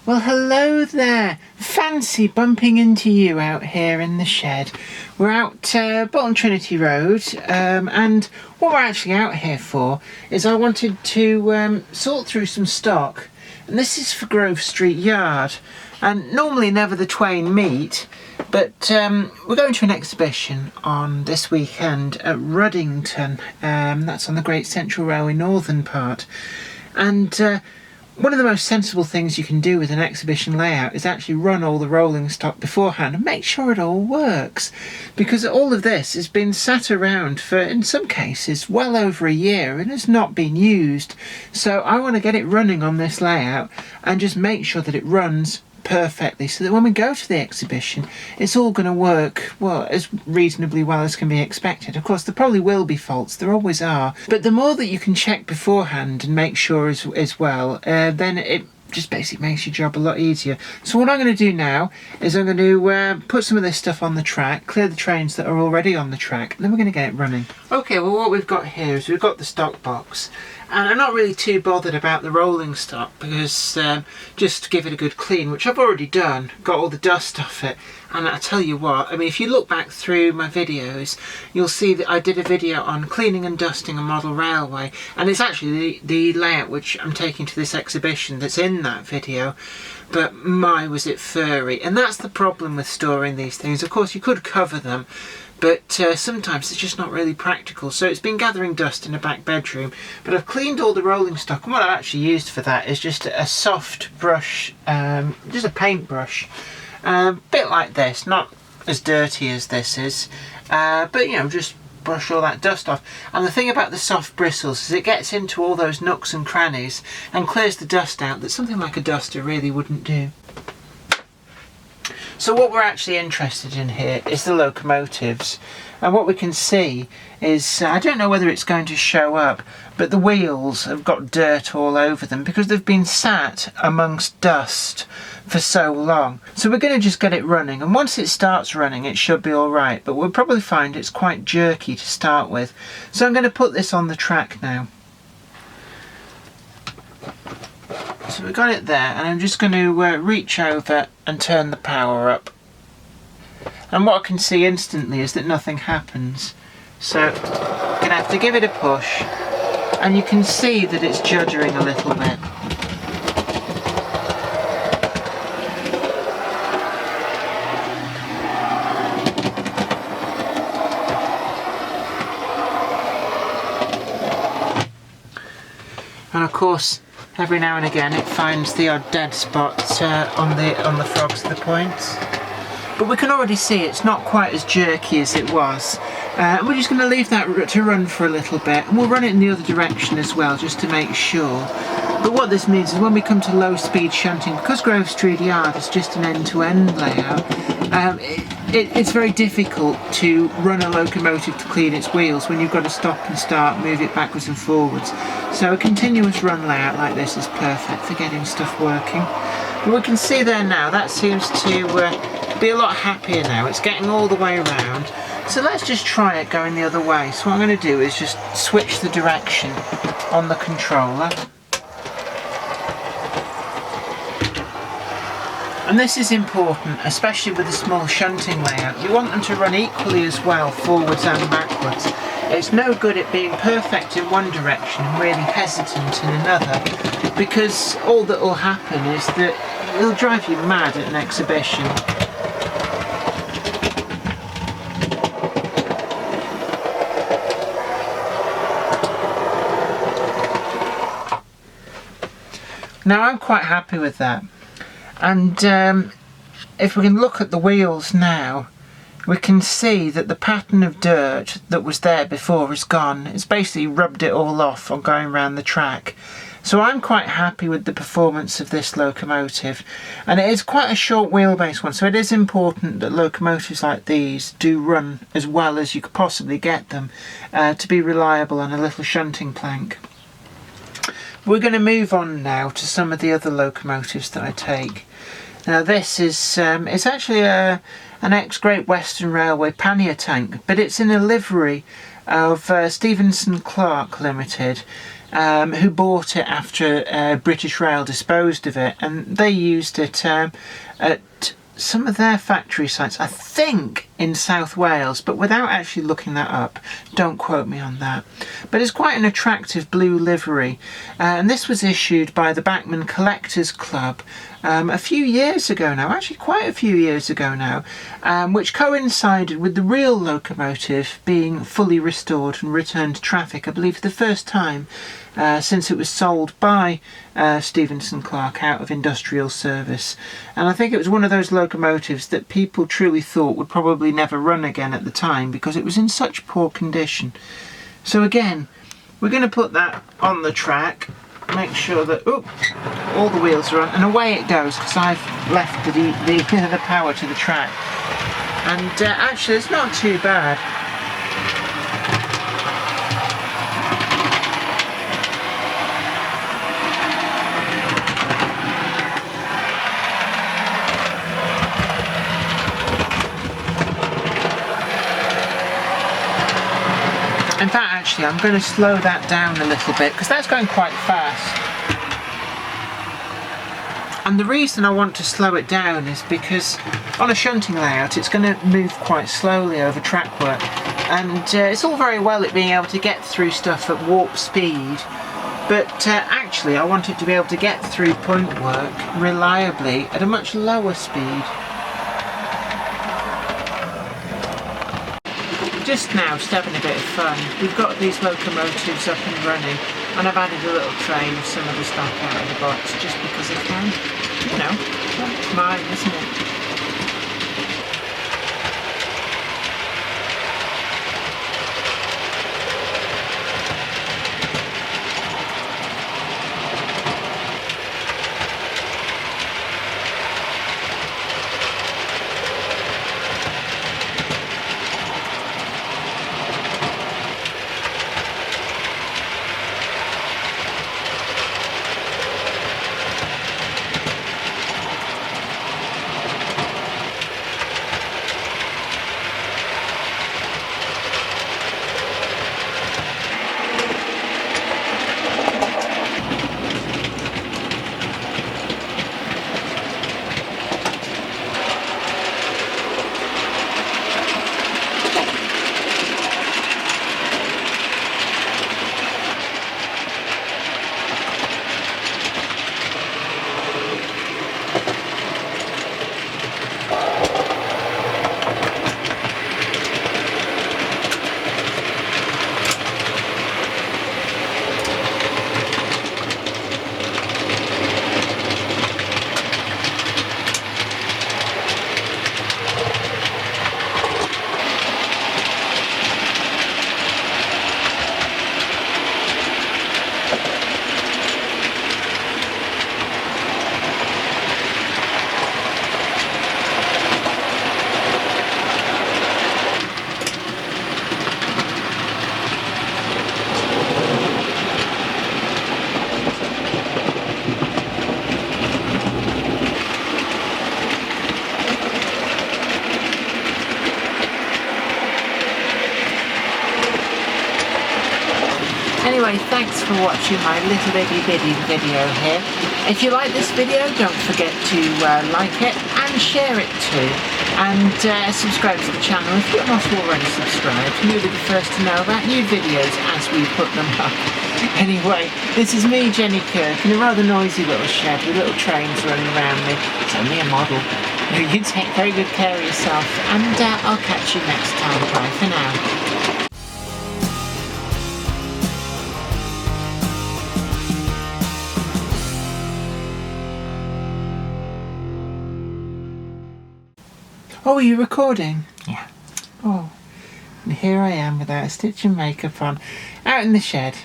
Well, hello there. Fancy bumping into you out here in the shed. We're out Bolton Trinity Road, and what we're actually out here for is I wanted to sort through some stock, and this is for Grove Street Yard. And normally never the twain meet, but we're going to an exhibition on this weekend at Ruddington. That's on the Great Central Railway northern part, and one of the most sensible things you can do with an exhibition layout is actually run all the rolling stock beforehand and make sure it all works, because all of this has been sat around for, in some cases, well over a year and has not been used. So I want to get it running on this layout and just make sure that it runs perfectly, so that when we go to the exhibition it's all going to work, well, as reasonably well as can be expected. Of course there probably will be faults, there always are, but the more that you can check beforehand and make sure as well, then it just basically makes your job a lot easier. So what I'm going to do now is I'm going to put some of this stuff on the track, clear the trains that are already on the track, and then we're going to get it running. Okay, well what we've got here is we've got the stock box, and I'm not really too bothered about the rolling stock because just to give it a good clean, which I've already done, got all the dust off it. And I tell you what, I mean, if you look back through my videos, you'll see that I did a video on cleaning and dusting a model railway, and it's actually the layout which I'm taking to this exhibition that's in that video. But my, was it furry. And that's the problem with storing these things. Of course you could cover them, but sometimes it's just not really practical. So it's been gathering dust in a back bedroom, but I've cleaned all the rolling stock, and what I've actually used for that is just a soft brush, just a paintbrush, a bit like this, not as dirty as this is, but you know, just brush all that dust off. And the thing about the soft bristles is it gets into all those nooks and crannies and clears the dust out that something like a duster really wouldn't do. So what we're actually interested in here is the locomotives, and what we can see is, I don't know whether it's going to show up, but the wheels have got dirt all over them because they've been sat amongst dust for so long. So we're going to just get it running, and once it starts running it should be alright, but we'll probably find it's quite jerky to start with. So I'm going to put this on the track now. So we've got it there, and I'm just going to reach over and turn the power up. And what I can see instantly is that nothing happens. So I'm going to have to give it a push, and you can see that it's juddering a little bit. And of course, every now and again it finds the odd dead spot on the frogs of the points. But we can already see it's not quite as jerky as it was. And we're just going to leave that to run for a little bit, and we'll run it in the other direction as well, just to make sure. But what this means is when we come to low speed shunting, because Grove Street Yard is just an end-to-end layout, it's very difficult to run a locomotive to clean its wheels when you've got to stop and start, move it backwards and forwards. So a continuous run layout like this is perfect for getting stuff working. But we can see there now, that seems to be a lot happier now. It's getting all the way around. So let's just try it going the other way. So what I'm going to do is just switch the direction on the controller. And this is important, especially with a small shunting layout. You want them to run equally as well, forwards and backwards. It's no good it being perfect in one direction and really hesitant in another, because all that will happen is that it'll drive you mad at an exhibition. Now I'm quite happy with that. And if we can look at the wheels now, we can see that the pattern of dirt that was there before is gone. It's basically rubbed it all off on going around the track. So I'm quite happy with the performance of this locomotive, and it is quite a short wheelbase one, so it is important that locomotives like these do run as well as you could possibly get them to be reliable on a little shunting plank. We're going to move on now to some of the other locomotives that I take. Now this is it's actually an ex-Great Western Railway pannier tank, but it's in a livery of Stevenson Clark Limited, who bought it after British Rail disposed of it, and they used it at some of their factory sites, I think in South Wales, but without actually looking that up, don't quote me on that. But it's quite an attractive blue livery, and this was issued by the Bachman Collectors Club a few years ago now, actually quite a few years ago now, which coincided with the real locomotive being fully restored and returned to traffic, I believe for the first time since it was sold by Stevenson Clark out of industrial service. And I think it was one of those locomotives that people truly thought would probably never run again at the time because it was in such poor condition. So again, we're going to put that on the track, make sure that all the wheels are on, and away it goes, because I've left the power to the track. And actually it's not too bad. In fact, actually, I'm going to slow that down a little bit because that's going quite fast. And the reason I want to slow it down is because on a shunting layout, it's going to move quite slowly over track work. And it's all very well it being able to get through stuff at warp speed, but actually I want it to be able to get through point work reliably at a much lower speed. Just now, just having a bit of fun, we've got these locomotives up and running, and I've added a little train of some of the stock out of the box just because I can. You know, it's mine, isn't it? Anyway, thanks for watching my little bitty video here. If you like this video, don't forget to like it and share it too. And subscribe to the channel if you're not already subscribed. You'll be the first to know about new videos as we put them up. Anyway, this is me, Jenny Kirk, in a rather noisy little shed with little trains running around me. It's only a model. You take very good care of yourself, and I'll catch you next time. Bye for now. Oh, are you recording? Yeah. Oh, and here I am without a stitch of makeup on, out in the shed.